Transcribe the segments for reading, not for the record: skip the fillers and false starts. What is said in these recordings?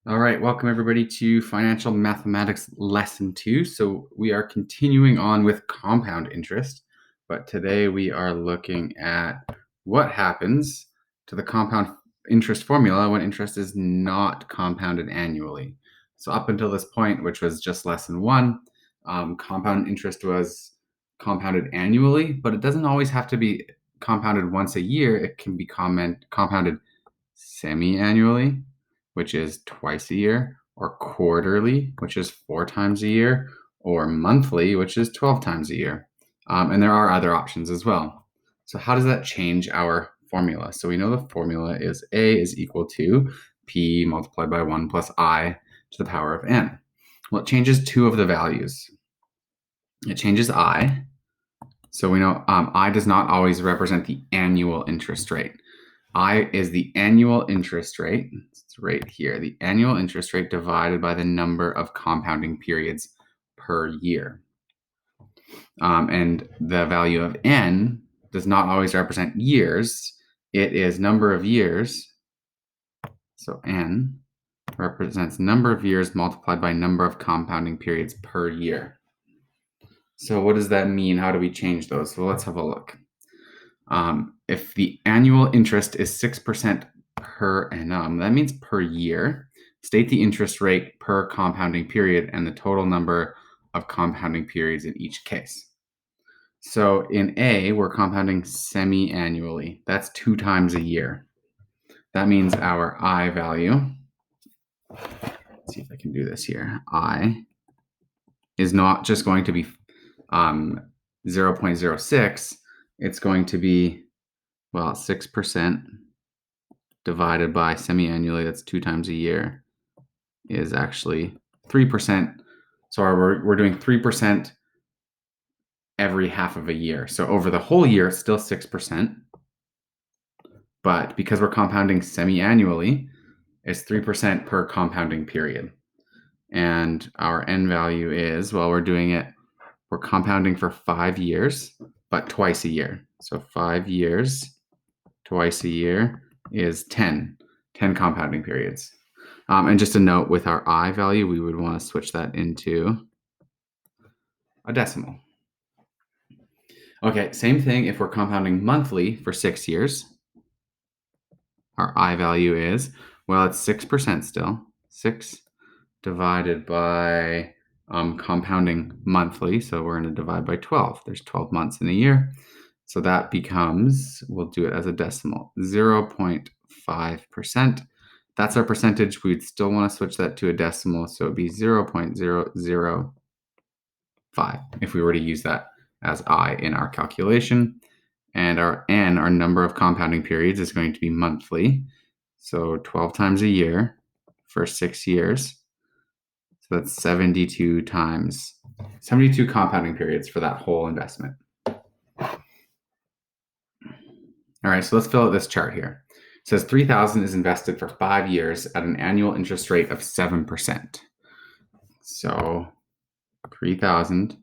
All right, welcome everybody to Financial Mathematics Lesson 2. So we are continuing on with compound interest, but today we are looking at what happens to the compound interest formula when interest is not compounded annually. So up until this point, which was just Lesson 1, compound interest was compounded annually, but it doesn't always have to be compounded once a year. It can be compounded semi-annually, which is twice a year, or quarterly, which is 4 times a year, or monthly, which is 12 times a year. And there are other options as well. So how does that change our formula? So we know the formula is A is equal to P multiplied by 1 plus I to the power of n. Well, it changes two of the values. It changes I. So we know I does not always represent the annual interest rate. I is the annual interest rate. It's right here. The annual interest rate divided by the number of compounding periods per year. And the value of n does not always represent years. It is number of years. So n represents number of years multiplied by number of compounding periods per year. So what does that mean? How do we change those? So let's have a look. If the annual interest is 6% per annum, that means per year. State the interest rate per compounding period and the total number of compounding periods in each case. So in A, we're compounding semi-annually. That's 2 times a year. That means our I value, let's see if I can do this here, I is not just going to be 0.06, it's going to be, well, 6% divided by semi-annually, that's 2 times a year, is actually 3%. So we're doing 3% every half of a year. So over the whole year, it's still 6%. But because we're compounding semi-annually, it's 3% per compounding period. And our n value is, well, we're compounding for 5 years, but twice a year. So 5 years, twice a year is 10 compounding periods. And just a note, with our I value, we would want to switch that into a decimal. Okay, same thing if we're compounding monthly for 6 years. Our I value is, well, it's 6% still. 6 divided by compounding monthly, so we're going to divide by 12. There's 12 months in a year. So that becomes, we'll do it as a decimal, 0.5%. That's our percentage. We'd still want to switch that to a decimal, so it'd be 0.005 if we were to use that as I in our calculation. And our n, our number of compounding periods, is going to be monthly. So 12 times a year for 6 years. So that's 72 times, 72 compounding periods for that whole investment. All right, so let's fill out this chart here. It says 3,000 is invested for 5 years at an annual interest rate of 7%. So 3,000,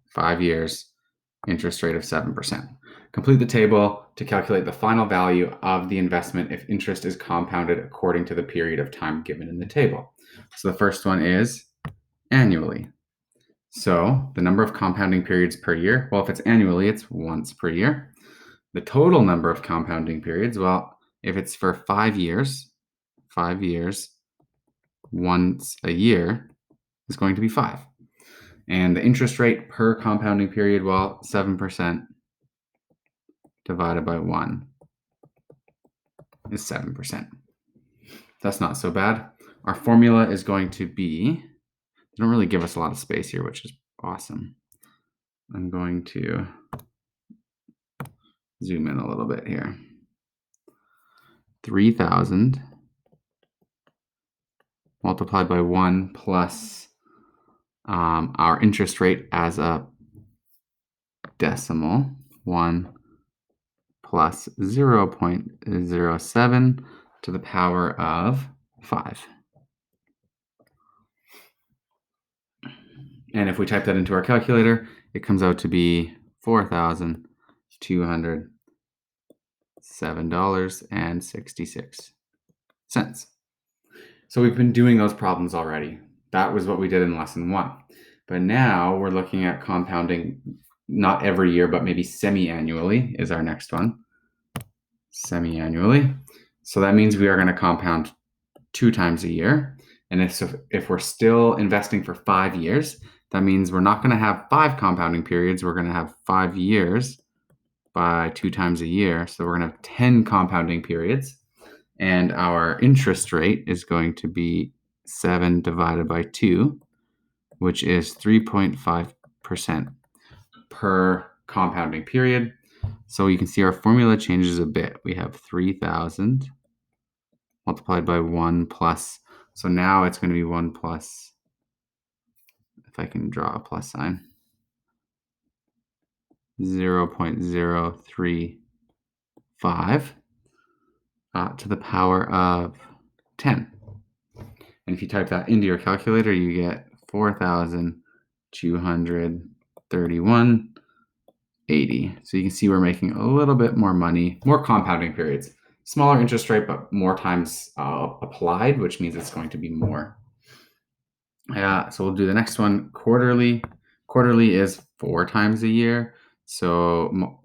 5 years, interest rate of 7%. Complete the table to calculate the final value of the investment if interest is compounded according to the period of time given in the table. So the first one is annually. So the number of compounding periods per year, well, if it's annually, it's once per year. The total number of compounding periods, well, if it's for 5 years, once a year is going to be 5. And the interest rate per compounding period, well, 7% divided by 1 is 7%. That's not so bad. Our formula is going to be, they don't really give us a lot of space here, which is awesome. I'm going to zoom in a little bit here. 3,000 multiplied by 1 plus our interest rate as a decimal, 1 plus 0.07 to the power of 5. And if we type that into our calculator, it comes out to be $4,207.66. So we've been doing those problems already. That was what we did in lesson 1. But now we're looking at compounding not every year, but maybe semi-annually is our next one. Semi-annually. So that means we are going to compound 2 times a year. And if we're still investing for 5 years, that means we're not going to have 5 compounding periods. We're going to have 5 years by 2 times a year. So we're going to have 10 compounding periods. And our interest rate is going to be 7 divided by 2, which is 3.5% per compounding period. So you can see our formula changes a bit. We have 3,000 multiplied by 1 plus. So now it's going to be 1 plus, if I can draw a plus sign, 0.035 to the power of 10. And if you type that into your calculator, you get 4,231.80. So you can see we're making a little bit more money, more compounding periods, smaller interest rate, but more times applied, which means it's going to be more. So we'll do the next one, quarterly. Quarterly is 4 times a year. So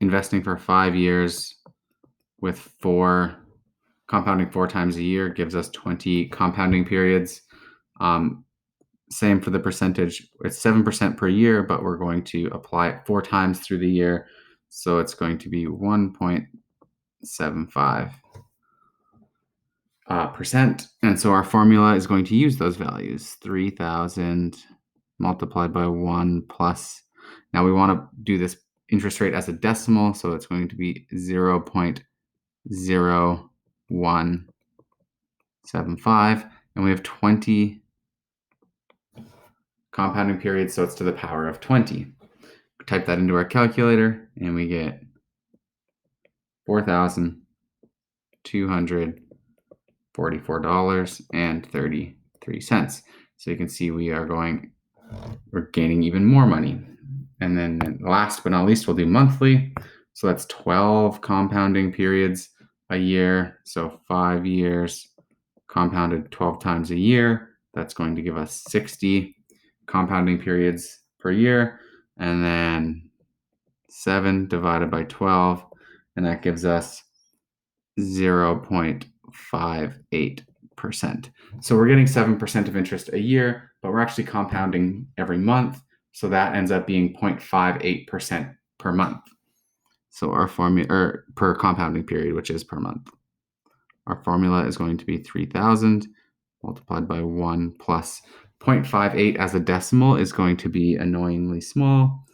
investing for 5 years with compounding 4 times a year gives us 20 compounding periods. Same for the percentage. It's 7% per year, but we're going to apply it 4 times through the year. So it's going to be 1.75%. And so our formula is going to use those values, 3,000 multiplied by 1 plus. Now we want to do this interest rate as a decimal, so it's going to be 0.0175. And we have 20 compounding periods, so it's to the power of 20. Type that into our calculator, and we get 4,244.33. So you can see we're gaining even more money. And then last but not least, we'll do monthly. So that's 12 compounding periods a year. So 5 years compounded 12 times a year. That's going to give us 60 compounding periods per year. And then 7 divided by 12, and that gives us 0.58%. So we're getting 7% of interest a year, but we're actually compounding every month. So that ends up being 0.58% per month. So our formula, per compounding period, which is per month. Our formula is going to be 3,000 multiplied by 1 plus 0.58 as a decimal is going to be annoyingly small,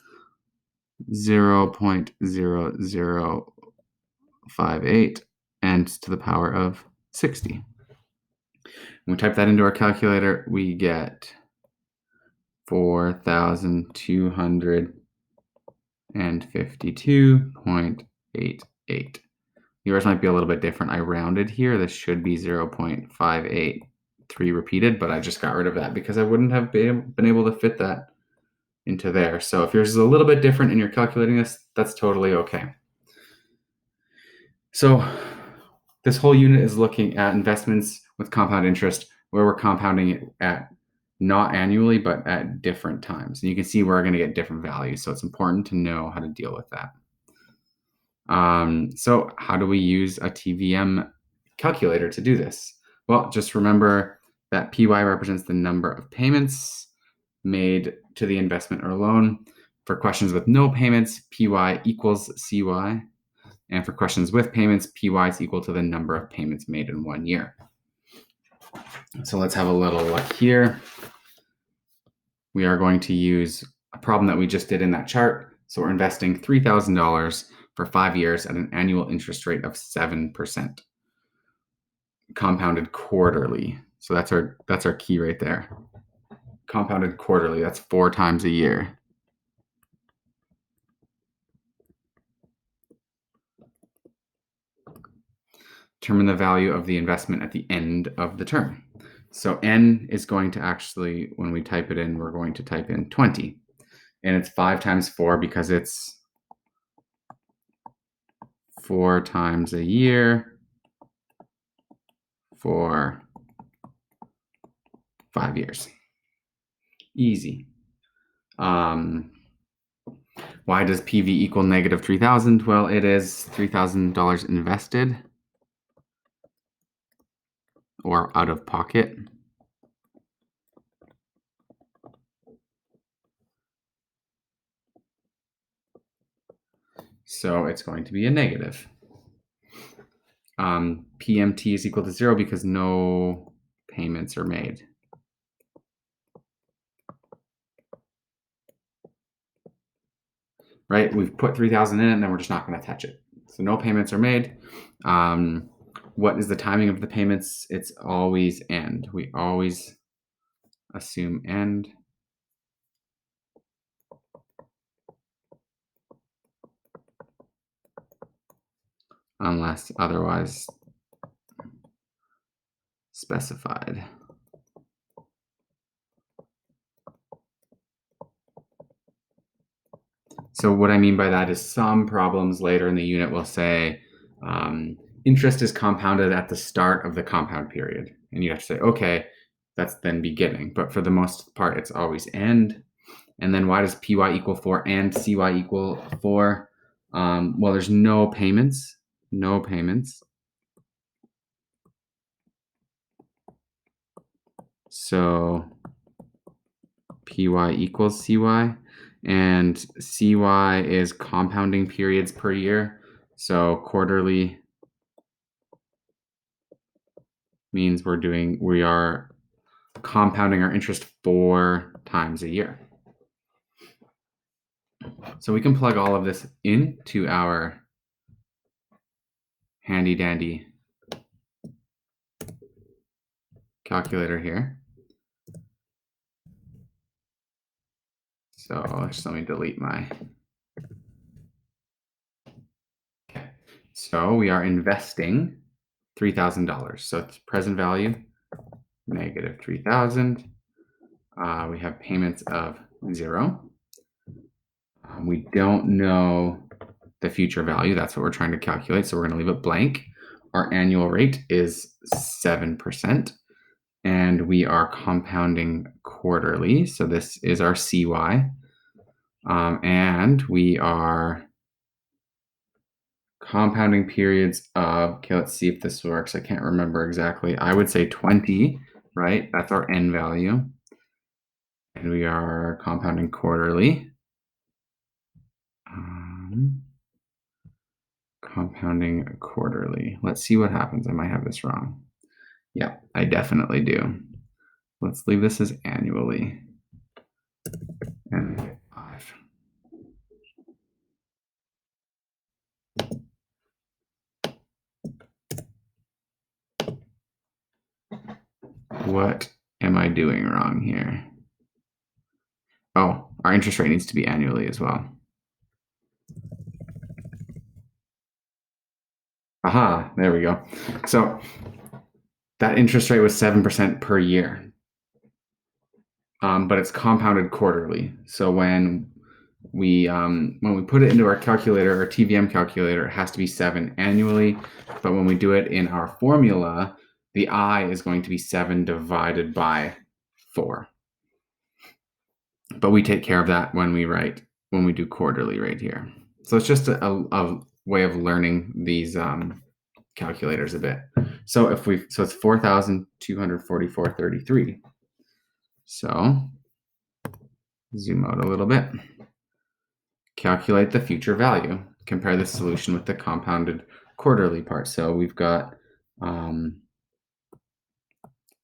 0.0058, and to the power of 60. When we type that into our calculator, we get 4,252.88. Yours might be a little bit different. I rounded here. This should be 0.583 repeated, but I just got rid of that because I wouldn't have been able to fit that into there. So if yours is a little bit different and you're calculating this, that's totally okay. So this whole unit is looking at investments with compound interest, where we're compounding it at not annually, but at different times. And you can see we're going to get different values. So it's important to know how to deal with that. So how do we use a TVM calculator to do this? Well, just remember that PY represents the number of payments made to the investment or loan. For questions with no payments, PY equals CY. And for questions with payments, PY is equal to the number of payments made in 1 year. So let's have a little look here. We are going to use a problem that we just did in that chart. So we're investing $3,000 for 5 years at an annual interest rate of 7%, compounded quarterly. So that's our key right there. Compounded quarterly, that's 4 times a year. Determine the value of the investment at the end of the term. So N is going to actually, when we type it in, we're going to type in 20. And it's 5 times 4 because it's 4 times a year for 5 years. Easy. Um, why does PV equal negative 3,000? Well, it is $3,000 invested or out of pocket. So it's going to be a negative. PMT is equal to 0 because no payments are made. Right? We've put 3,000 in it and then we're just not going to touch it. So no payments are made. What is the timing of the payments? It's always end. We always assume end. Unless otherwise specified. So what I mean by that is some problems later in the unit will say interest is compounded at the start of the compound period. And you have to say, okay, that's then beginning. But for the most part, it's always end. And then why does PY equal 4 and CY equal 4? Well, there's no payments. No payments. So PY equals CY. And CY is compounding periods per year. So quarterly means we are compounding our interest 4 times a year. So we can plug all of this into our handy dandy calculator here. So just let me delete my. Okay. So we are investing $3,000. So it's present value, negative 3,000. We have payments of 0. We don't know the future value. That's what we're trying to calculate. So we're going to leave it blank. Our annual rate is 7%. And we are compounding quarterly. So this is our CY. And we are compounding periods of, okay, let's see if this works. I can't remember exactly. I would say 20, right? That's our N value. And we are compounding quarterly. Compounding quarterly. Let's see what happens. I might have this wrong. Yeah, I definitely do. Let's leave this as annually. And 5. What am I doing wrong here? Oh, our interest rate needs to be annually as well. Aha, there we go. So that interest rate was 7% per year, but it's compounded quarterly. So when we put it into our calculator, our TVM calculator, it has to be 7 annually. But when we do it in our formula, the I is going to be 7 divided by 4. But we take care of that when we do quarterly right here. So it's just a way of learning these calculators a bit. So it's 4,244.33. So zoom out a little bit. Calculate the future value. Compare the solution with the compounded quarterly part. So we've got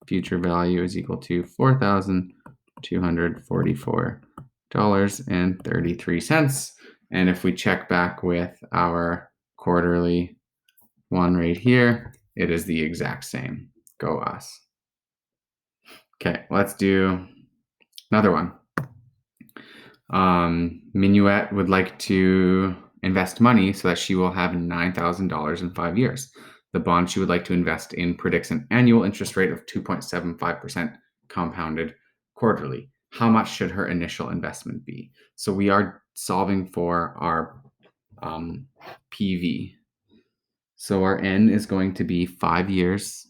future value is equal to $4,244.33. And if we check back with our quarterly one right here, it is the exact same. Go us. Okay, let's do another one. Minuet would like to invest money so that she will have $9,000 in 5 years. The bond she would like to invest in predicts an annual interest rate of 2.75% compounded quarterly. How much should her initial investment be? So we are solving for our PV. So our N is going to be 5 years.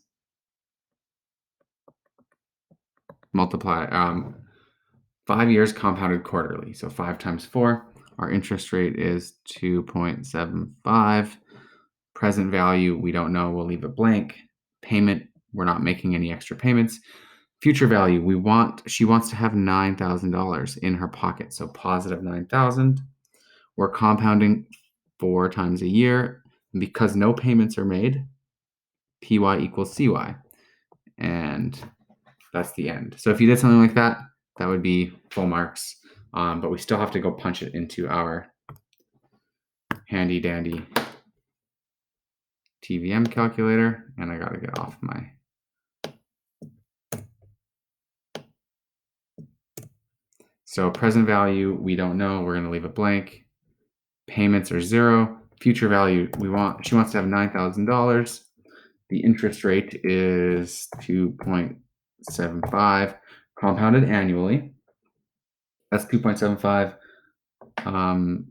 multiply 5 years compounded quarterly. So 5 times 4, our interest rate is 2.75. Present value, we don't know, we'll leave it blank. Payment, we're not making any extra payments. Future value, she wants to have $9,000 in her pocket. So positive 9,000. We're compounding 4 times a year. And because no payments are made, PY equals CY. And that's the end. So if you did something like that, that would be full marks. But we still have to go punch it into our handy dandy TVM calculator. And I got to get off my... So present value, we don't know. We're going to leave it blank. Payments are 0. Future value, she wants to have $9,000. The interest rate is 2.75 compounded annually. That's 2.75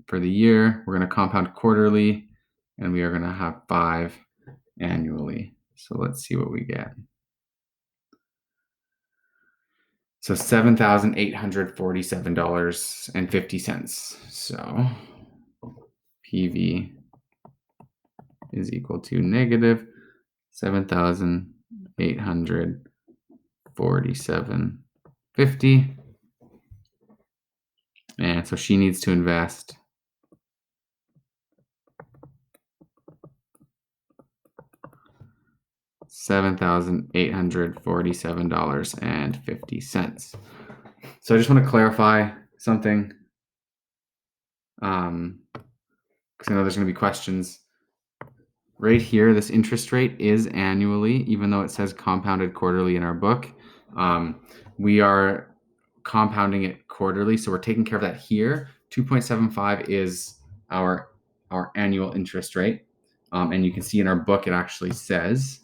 for the year. We're going to compound quarterly, and we are going to have 5 annually. So let's see what we get. So $7,847.50. So PV is equal to negative $7,847.50. And so she needs to invest $7,847.50. So I just want to clarify something, because I know there's going to be questions. Right here, this interest rate is annually, even though it says compounded quarterly in our book. We are compounding it quarterly, so we're taking care of that here. 2.75 is our annual interest rate, and you can see in our book it actually says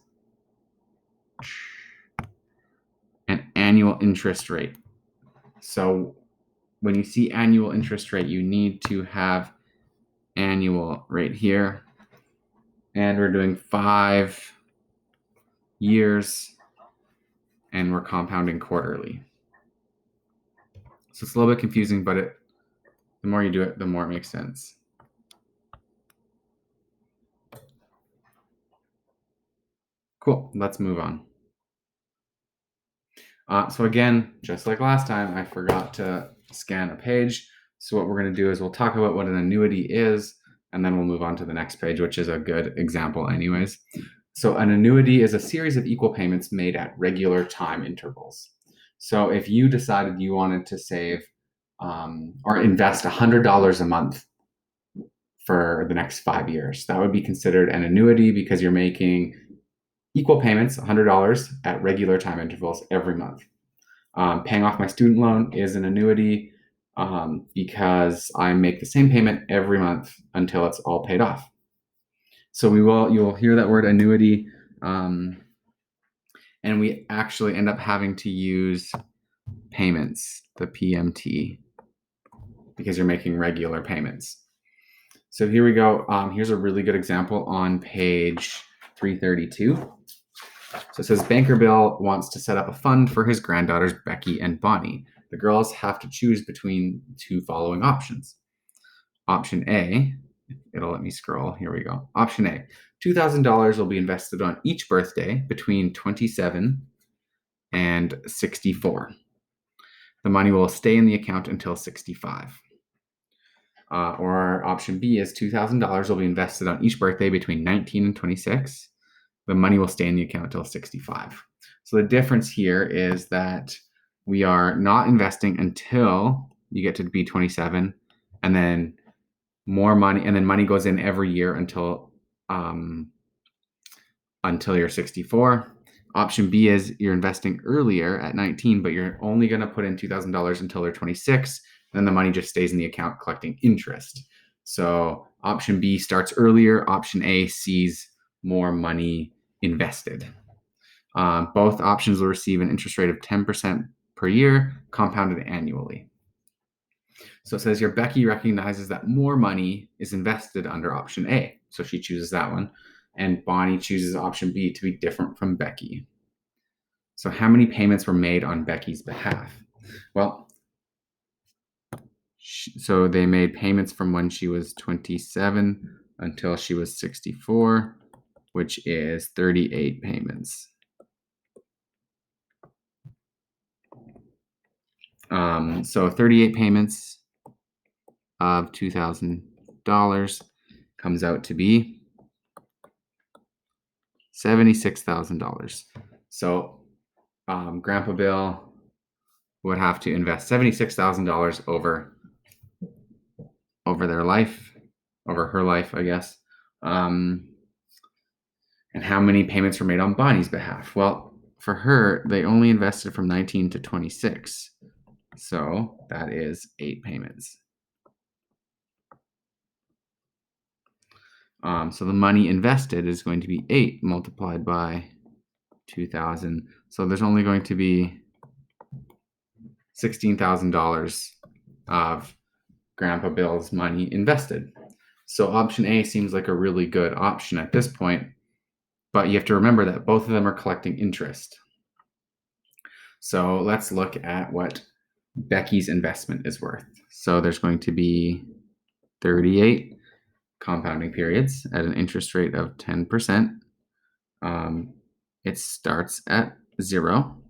an annual interest rate. So when you see annual interest rate, you need to have annual right here, and we're doing 5 years, and we're compounding quarterly. So it's a little bit confusing, but the more you do it, the more it makes sense. Cool, let's move on. So again, just like last time, I forgot to scan a page. So what we're going to do is we'll talk about what an annuity is, and then we'll move on to the next page, which is a good example anyways. So an annuity is a series of equal payments made at regular time intervals. So if you decided you wanted to save or invest $100 a month for the next 5 years, that would be considered an annuity because you're making equal payments, $100 at regular time intervals every month. Paying off my student loan is an annuity because I make the same payment every month until it's all paid off. So you'll hear that word annuity, and we actually end up having to use payments, the PMT, because you're making regular payments. So here we go. Here's a really good example on page 332. So it says Banker Bill wants to set up a fund for his granddaughters, Becky and Bonnie. The girls have to choose between 2 following options. Option A, it'll let me scroll. Here we go. Option A, $2,000 will be invested on each birthday between 27 and 64. The money will stay in the account until 65. Or option B is $2,000 will be invested on each birthday between 19 and 26. The money will stay in the account until 65. So the difference here is that we are not investing until you get to be 27, and then more money, and then money goes in every year until you're 64. Option B is you're investing earlier at 19, but you're only going to put in $2,000 until they're 26. Then the money just stays in the account collecting interest. So option B starts earlier. Option A sees more money invested. Both options will receive an interest rate of 10% per year, compounded annually. So it says your Becky recognizes that more money is invested under option A. So she chooses that one. And Bonnie chooses option B to be different from Becky. So how many payments were made on Becky's behalf? Well, so they made payments from when she was 27 until she was 64, which is 38 payments. So 38 payments of $2,000 comes out to be $76,000. So Grandpa Bill would have to invest $76,000 over their life, over her life, I guess. And how many payments were made on Bonnie's behalf? Well, for her, they only invested from 19 to 26. So that is 8 payments. So the money invested is going to be 8 multiplied by 2,000. So there's only going to be $16,000 of Grandpa Bill's money invested. So option A seems like a really good option at this point, but you have to remember that both of them are collecting interest. So let's look at what Becky's investment is worth. So there's going to be 38 compounding periods at an interest rate of 10%. It starts at 0.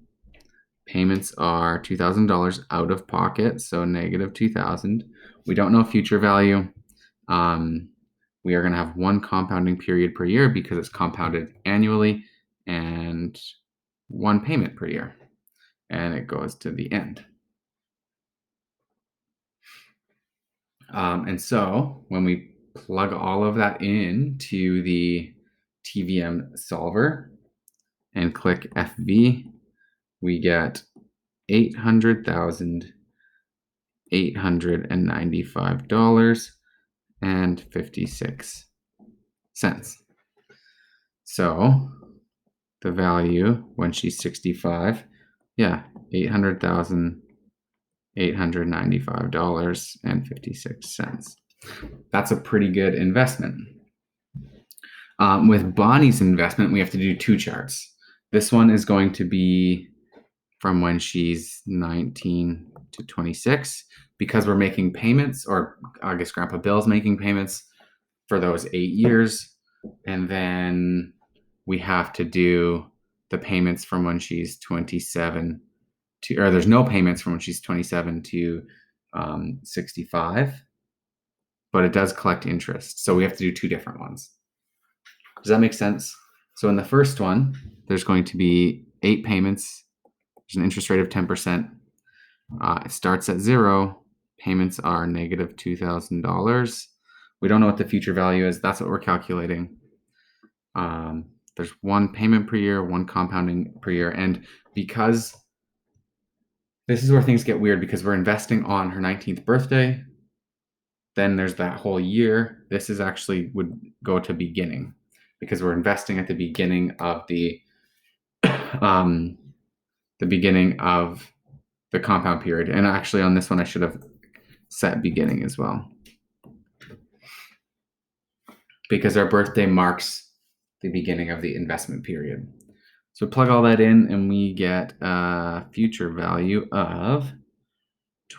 Payments are $2,000 out of pocket, so negative 2,000. We don't know future value. We are going to have one compounding period per year because it's compounded annually, and one payment per year, and it goes to the end. And so when we plug all of that into the TVM solver and click FV, we get $800,895.56. So the value when she's 65, $800,895.56. That's a pretty good investment. With Bonnie's investment, we have to do 2 charts. This one is going to be from when she's 19 to 26, because we're making payments, or I guess Grandpa Bill's making payments for those 8 years. And then we have to do the payments from when she's 27 to, or there's no payments from when she's 27 to 65, but it does collect interest. So we have to do 2 different ones. Does that make sense? So in the first one, there's going to be 8 payments. There's an interest rate of 10%. It starts at 0. Payments are negative $2,000. We don't know what the future value is. That's what we're calculating. There's 1 payment per year, 1 compounding per year. And because this is where things get weird, because we're investing on her 19th birthday, then there's that whole year. This is actually would go to beginning, because we're investing at the beginning of the beginning of the compound period. And actually on this one, I should have set beginning as well, because our birthday marks the beginning of the investment period. So plug all that in and we get a future value of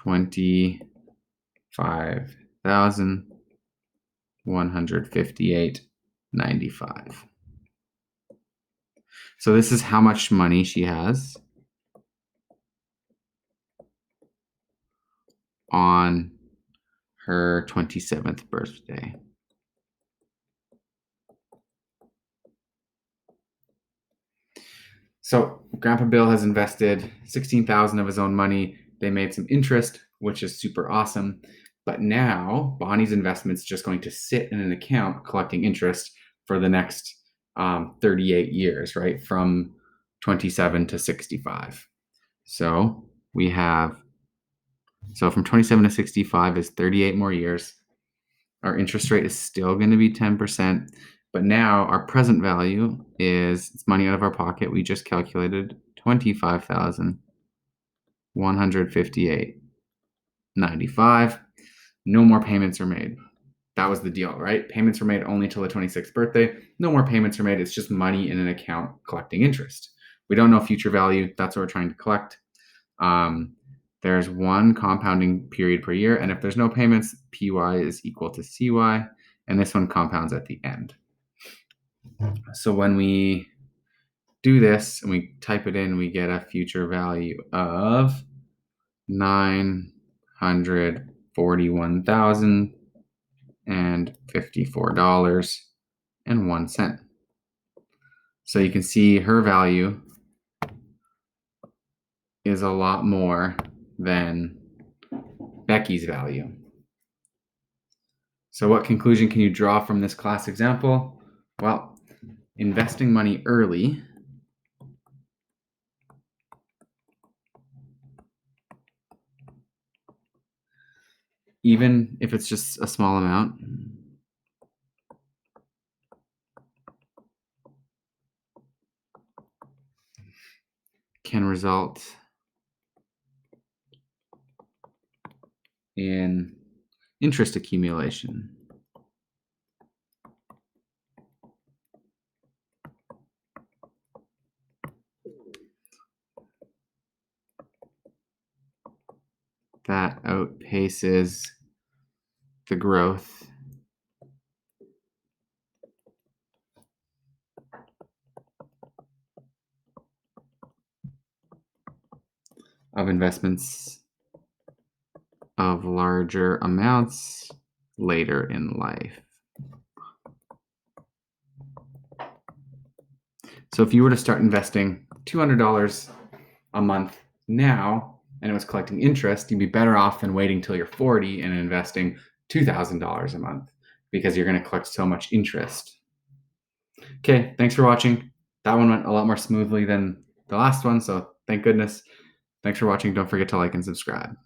$25,158.95. So this is how much money she has on her 27th birthday. So Grandpa Bill has invested $16,000 of his own money. They made some interest, which is super awesome. But now Bonnie's investment's just going to sit in an account collecting interest for the next 38 years, right? From 27 to 65. So we have, so from 27 to 65 is 38 more years. Our interest rate is still going to be 10%. But now our present value is, it's money out of our pocket. We just calculated $25,158.95. No more payments are made. That was the deal, right? Payments were made only till the 26th birthday. No more payments are made. It's just money in an account collecting interest. We don't know future value. That's what we're trying to collect. There's one compounding period per year, and if there's no payments, PY is equal to CY, and this one compounds at the end. So when we do this and we type it in, we get a future value of $941,054.01. So you can see her value is a lot more than Becky's value. So what conclusion can you draw from this class example? Well, investing money early even if it's just a small amount, can result in interest accumulation. That outpaces the growth of investments of larger amounts later in life. So if you were to start investing $200 a month now and it was collecting interest, you'd be better off than waiting till you're 40 and investing $2,000 a month because you're going to collect so much interest. Okay, thanks for watching. That one went a lot more smoothly than the last one, so thank goodness. Thanks for watching. Don't forget to like and subscribe.